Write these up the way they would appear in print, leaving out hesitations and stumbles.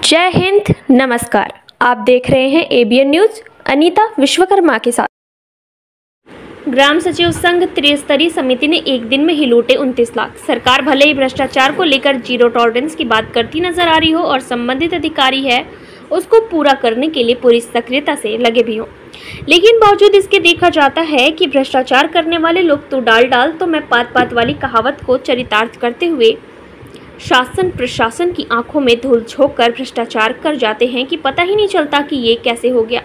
जय हिंद, नमस्कार। आप देख रहे हैं एबीएन न्यूज। अनीता विश्वकर्मा के साथ। ग्राम सचिव संघ त्रिस्तरीय समिति ने एक दिन में ही लूटे 29 लाख। सरकार भले ही भ्रष्टाचार को लेकर जीरो टॉलरेंस की बात करती नजर आ रही हो और संबंधित अधिकारी है उसको पूरा करने के लिए पूरी सक्रियता से लगे भी हों, लेकिन बावजूद इसके देखा जाता है कि भ्रष्टाचार करने वाले लोग तो डाल तो मैं पात वाली कहावत को चरितार्थ करते हुए शासन प्रशासन की आंखों में धूल झोंक कर भ्रष्टाचार कर जाते हैं कि पता ही नहीं चलता कि ये कैसे हो गया।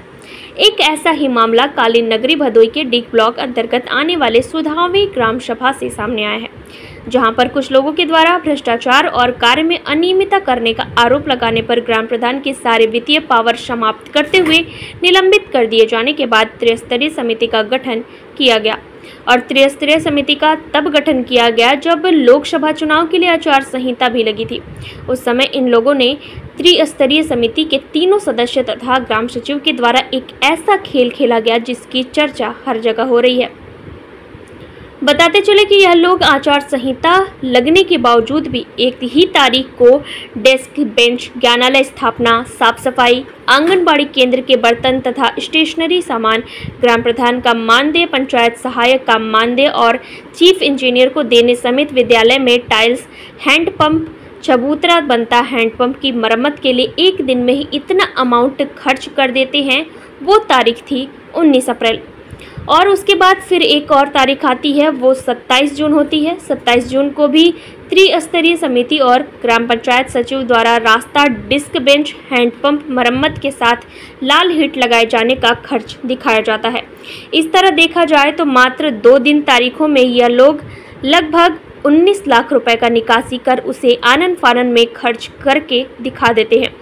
एक ऐसा ही मामला कालीन नगरी भदोई के डीग ब्लॉक अंतर्गत आने वाले सुधावी ग्राम सभा से सामने आया है, जहां पर कुछ लोगों के द्वारा भ्रष्टाचार और कार्य में अनियमितता करने का आरोप लगाने पर ग्राम प्रधान के सारे वित्तीय पावर समाप्त करते हुए निलंबित कर दिए जाने के बाद त्रिस्तरीय समिति का गठन किया गया। और त्रिस्तरीय समिति का तब गठन किया गया जब लोकसभा चुनाव के लिए आचार संहिता भी लगी थी। उस समय इन लोगों ने त्रिस्तरीय समिति के तीनों सदस्य तथा ग्राम सचिव के द्वारा एक ऐसा खेल खेला गया जिसकी चर्चा हर जगह हो रही है। बताते चले कि यह लोग आचार संहिता लगने के बावजूद भी एक ही तारीख को डेस्क बेंच, ज्ञानालय स्थापना, साफ सफाई, आंगनबाड़ी केंद्र के बर्तन तथा स्टेशनरी सामान, ग्राम प्रधान का मानदेय, पंचायत सहायक का मानदेय और चीफ इंजीनियर को देने समेत विद्यालय में टाइल्स, हैंडपंप, चबूतरा बनता हैंडपंप की मरम्मत के लिए एक दिन में ही इतना अमाउंट खर्च कर देते हैं। वो तारीख थी 19 अप्रैल और उसके बाद फिर एक और तारीख आती है, वो 27 जून होती है। 27 जून को भी त्रिस्तरीय समिति और ग्राम पंचायत सचिव द्वारा रास्ता, डिस्क बेंच, हैंडपंप मरम्मत के साथ लाल हिट लगाए जाने का खर्च दिखाया जाता है। इस तरह देखा जाए तो मात्र 2 दिन तारीखों में यह लोग लगभग 19 लाख रुपए का निकासी कर उसे आनन फानन में खर्च करके दिखा देते हैं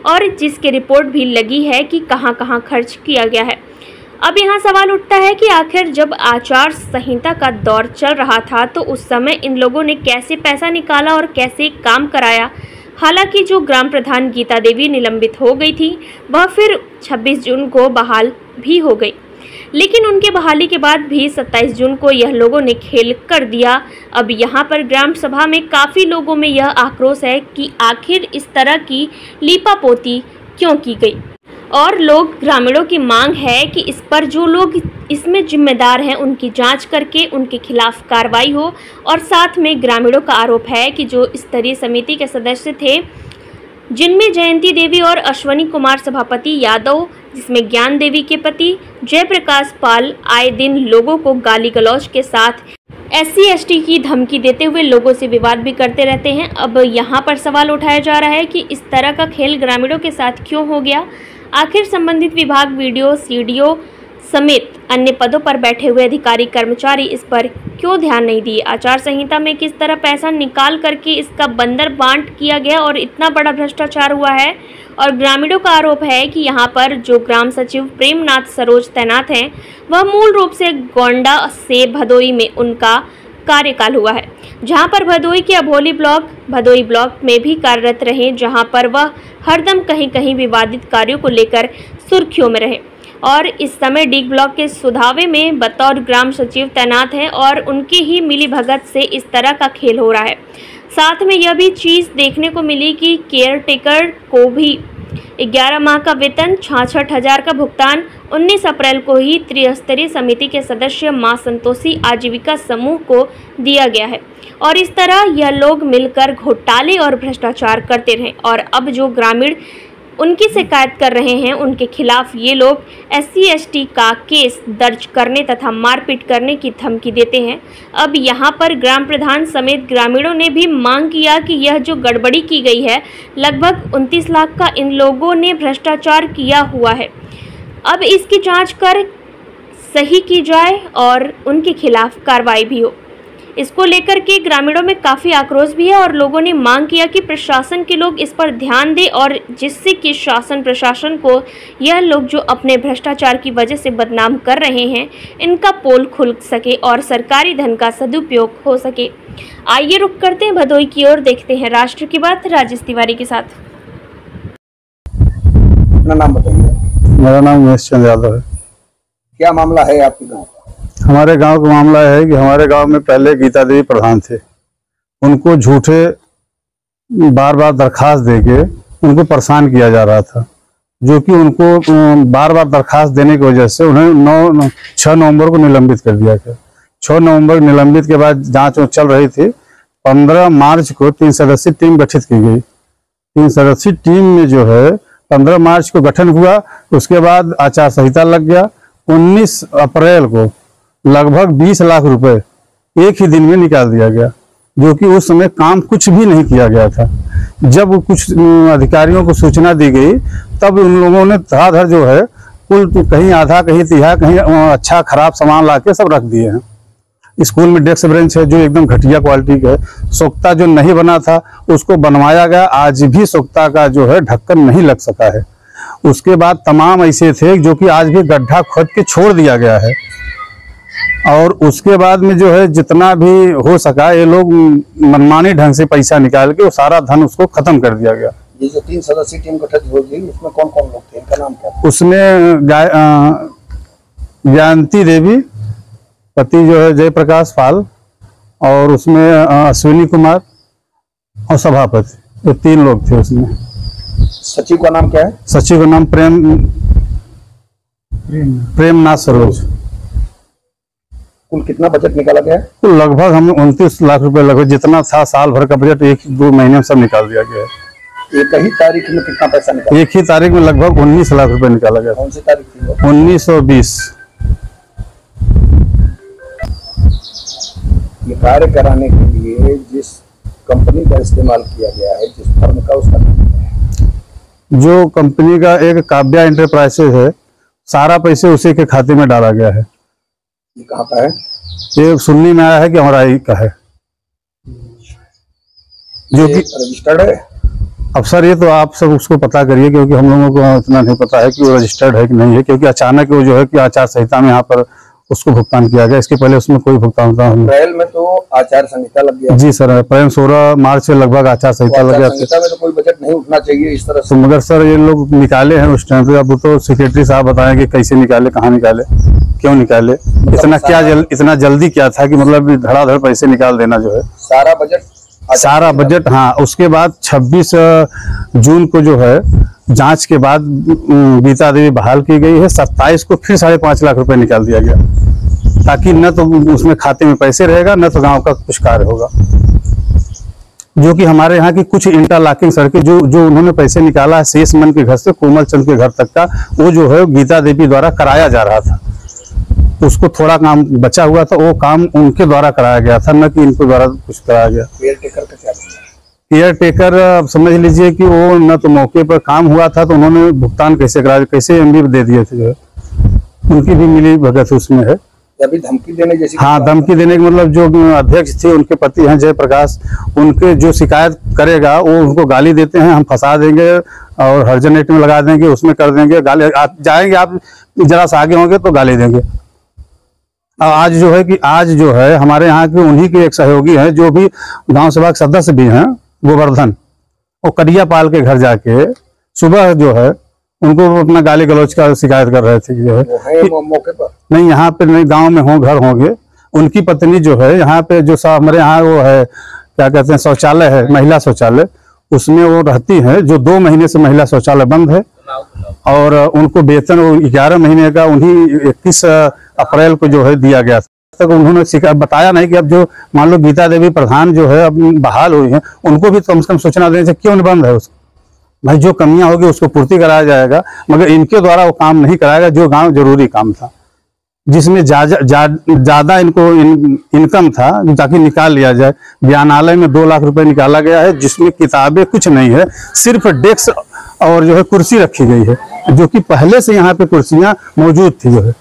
और जिसकी रिपोर्ट भी लगी है कि कहां खर्च किया गया है। अब यहाँ सवाल उठता है कि आखिर जब आचार संहिता का दौर चल रहा था तो उस समय इन लोगों ने कैसे पैसा निकाला और कैसे काम कराया। हालांकि जो ग्राम प्रधान गीता देवी निलंबित हो गई थी वह फिर 26 जून को बहाल भी हो गई, लेकिन उनके बहाली के बाद भी 27 जून को यह लोगों ने खेल कर दिया। अब यहाँ पर ग्राम सभा में काफ़ी लोगों में यह आक्रोश है कि आखिर इस तरह की लीपापोती क्यों की गई और लोग ग्रामीणों की मांग है कि इस पर जो लोग इसमें जिम्मेदार हैं उनकी जांच करके उनके खिलाफ कार्रवाई हो। और साथ में ग्रामीणों का आरोप है कि जो स्तरीय समिति के सदस्य थे जिनमें जयंती देवी और अश्वनी कुमार सभापति यादव, जिसमें ज्ञान देवी के पति जयप्रकाश पाल आए दिन लोगों को गाली गलौज के साथ SC/ST की धमकी देते हुए लोगों से विवाद भी करते रहते हैं। अब यहाँ पर सवाल उठाया जा रहा है कि इस तरह का खेल ग्रामीणों के साथ क्यों हो गया। आखिर संबंधित विभाग, वीडियो, CDO समेत अन्य पदों पर बैठे हुए अधिकारी कर्मचारी इस पर क्यों ध्यान नहीं दिए। आचार संहिता में किस तरह पैसा निकाल करके इसका बंदर बांट किया गया और इतना बड़ा भ्रष्टाचार हुआ है। और ग्रामीणों का आरोप है कि यहाँ पर जो ग्राम सचिव प्रेमनाथ सरोज तैनात हैं वह मूल रूप से गोंडा से भदोई में उनका कार्यकाल हुआ है, जहां पर भदोई के अभोली ब्लॉक, भदोई ब्लॉक में भी कार्यरत रहे, जहां पर वह हरदम कहीं विवादित कार्यों को लेकर सुर्खियों में रहे। और इस समय डीग ब्लॉक के सुधावे में बतौर ग्राम सचिव तैनात हैं और उनकी ही मिलीभगत से इस तरह का खेल हो रहा है। साथ में यह भी चीज़ देखने को मिली कि केयर टेकर को भी 11 माह का वेतन, 66,000 का भुगतान 19 अप्रैल को ही त्रिस्तरीय समिति के सदस्य मां संतोषी आजीविका समूह को दिया गया है। और इस तरह यह लोग मिलकर घोटाले और भ्रष्टाचार करते रहे और अब जो ग्रामीण उनकी शिकायत कर रहे हैं उनके खिलाफ ये लोग SC/ST का केस दर्ज करने तथा मारपीट करने की धमकी देते हैं। अब यहाँ पर ग्राम प्रधान समेत ग्रामीणों ने भी मांग किया कि यह जो गड़बड़ी की गई है, लगभग 29 लाख का इन लोगों ने भ्रष्टाचार किया हुआ है, अब इसकी जांच कर सही की जाए और उनके खिलाफ कार्रवाई भी हो। इसको लेकर के ग्रामीणों में काफ़ी आक्रोश भी है और लोगों ने मांग किया कि प्रशासन के लोग इस पर ध्यान दें और जिससे कि शासन प्रशासन को यह लोग जो अपने भ्रष्टाचार की वजह से बदनाम कर रहे हैं इनका पोल खुल सके और सरकारी धन का सदुपयोग हो सके। आइए रुक करते हैं भदोई की ओर, देखते हैं राष्ट्र की बात राजेश तिवारी के साथ। अपना नाम बताइए। मेरा नाम उमेश चंद्र यादव है। क्या मामला है आपके गाँव? हमारे गांव का मामला है कि हमारे गांव में पहले गीता देवी प्रधान थे, उनको झूठे बार दरखास्त देके उनको परेशान किया जा रहा था, जो कि उनको बार बार दरखास्त देने की वजह से उन्हें 6 नवंबर को निलंबित कर दिया गया। 6 नवंबर निलंबित के बाद जांच चल रही थी। 15 मार्च को 3 सदस्यीय टीम गठित की गई। 3 सदस्यीय टीम में जो है 15 मार्च को गठन हुआ, उसके बाद आचार संहिता लग गया। 19 अप्रैल को लगभग 20 लाख रुपए एक ही दिन में निकाल दिया गया, जो कि उस समय काम कुछ भी नहीं किया गया था। जब कुछ अधिकारियों को सूचना दी गई तब उन लोगों ने धड़ाधड़ जो है कुल कहीं आधा कहीं तिहाई कहीं अच्छा खराब सामान लाके सब रख दिए हैं। स्कूल में डेस्क बेंच है जो एकदम घटिया क्वालिटी का है। सोख्ता जो नहीं बना था उसको बनवाया गया, आज भी सोख्ता का जो है ढक्कन नहीं लग सका है। उसके बाद तमाम ऐसे थे जो कि आज भी गड्ढा खोद के छोड़ दिया गया है। और उसके बाद में जो है जितना भी हो सका ये लोग मनमानी ढंग से पैसा निकाल के वो सारा धन उसको खत्म कर दिया गया। ये जो 3 सदस्यीय टीम गठित हो गई उसमें कौन कौन लोग थे, इनका नाम क्या था? उसमें जयंती देवी, पति जो है जयप्रकाश पाल, और उसमें अश्विनी कुमार और सभापति, ये 3 लोग थे उसमें। सचिव का नाम क्या है? सचिव का नाम प्रेमनाथ सरोज। कुल कितना बजट निकाला गया है? तो लगभग हमें 29 लाख रुपए लगभग जितना था साल भर का बजट 1-2 महीने में सब निकाल दिया गया है। एक ही तारीख में कितना पैसा निकाला? एक ही तारीख में लगभग 19 लाख रुपए निकाला गया। कौन सी तारीख थी वो? 1920। ये कार्य कराने के लिए जिस कंपनी का इस्तेमाल किया गया है, जिस फर्म का, उसका नाम क्या है? जो कंपनी का एक काव्या एंटरप्राइजेज है, सारा पैसे उसी के खाते में डाला गया है। ये कहाँ का है? ये सुनने में आया है कि हमारा ही का है, जो कि रजिस्टर्ड है। अब सर ये तो आप सब उसको पता करिए, क्योंकि हम लोगों को इतना नहीं पता है कि वो रजिस्टर्ड है कि नहीं है, क्योंकि अचानक वो जो है कि आचार संहिता में यहाँ पर उसको भुगतान किया गया। इसके पहले उसमें कोई भुगतान होता है। अप्रैल में तो आचार संहिता लग गया। जी सर, अप्रैल 16 मार्च से लगभग आचार संहिता लग गया। संहिता में तो कोई बजट नहीं उठना चाहिए इस तरह से। तो मगर सर ये लोग निकाले हैं उस टाइम पे। अब तो सेक्रेटरी साहब बताएंगे कैसे निकाले, कहाँ निकाले, क्यों निकाले, इतना जल्दी क्या था कि मतलब धड़ाधड़ पैसे निकाल देना जो है सारा बजट। हाँ, उसके बाद 26 जून को जो है जांच के बाद गीता देवी बहाल की गई है। 27 को फिर 5.5 लाख रुपए निकाल दिया गया, ताकि न तो उसमें खाते में पैसे रहेगा न तो गांव का कुछ कार्य होगा। जो कि हमारे यहाँ की कुछ इंटरलॉकिंग सड़कें जो उन्होंने पैसे निकाला है शेष मन के घर से कोमल चंद के घर तक का, वो जो है गीता देवी द्वारा कराया जा रहा था। उसको थोड़ा काम बचा हुआ था, वो काम उनके द्वारा कराया गया था, न कि इनके द्वारा कुछ कराया गया। केयर टेकर अब समझ लीजिए कि वो न तो मौके पर काम हुआ था, तो उन्होंने भुगतान कैसे कराया, कैसे एमडी दे दिए थे, जो है उनकी भी मिली भगत उसमें है। अभी धमकी देने जैसी? हाँ, धमकी देने के मतलब जो अध्यक्ष थे उनके पति हैं जयप्रकाश, उनके जो शिकायत करेगा वो उनको गाली देते हैं, हम फंसा देंगे और हर्जनेट में लगा देंगे, उसमें कर देंगे गाली, आप जाएंगे, आप जरा सा आगे होंगे तो गाली देंगे। आज जो है हमारे यहाँ के उन्हीं के एक सहयोगी हैं जो भी गांव सभा के सदस्य भी हैं, गोवर्धन, वो कडिया पाल के घर जाके सुबह जो है उनको अपना गाली गलौज का शिकायत कर रहे थे। जो है मौके पर नहीं, यहाँ पे नहीं, गांव में हो घर होंगे। उनकी पत्नी जो है यहाँ पे जो हमारे यहाँ वो है क्या कहते हैं शौचालय है, महिला शौचालय, उसमें वो रहती हैं। जो 2 महीने से महिला शौचालय बंद है और उनको वेतन 11 महीने का उन्हीं 21 अप्रैल को जो है दिया गया था। तक उन्होंने शिकायत बताया नहीं कि अब जो मान लो गीता देवी प्रधान जो है अब बहाल हुई है, उनको भी कम से कम सूचना देने से क्यों बंद है। उसको भाई जो कमियां होगी उसको पूर्ति कराया जाएगा, मगर इनके द्वारा वो काम नहीं कराएगा जो गांव जरूरी काम था, जिसमें ज्यादा इनको इनकम था, ताकि निकाल लिया जाए। ज्ञानालय में 2 लाख रुपए निकाला गया है, जिसमें किताबें कुछ नहीं है, सिर्फ डेस्क और जो है कुर्सी रखी गई है, जो कि पहले से यहाँ पे कुर्सियां मौजूद थी जो है।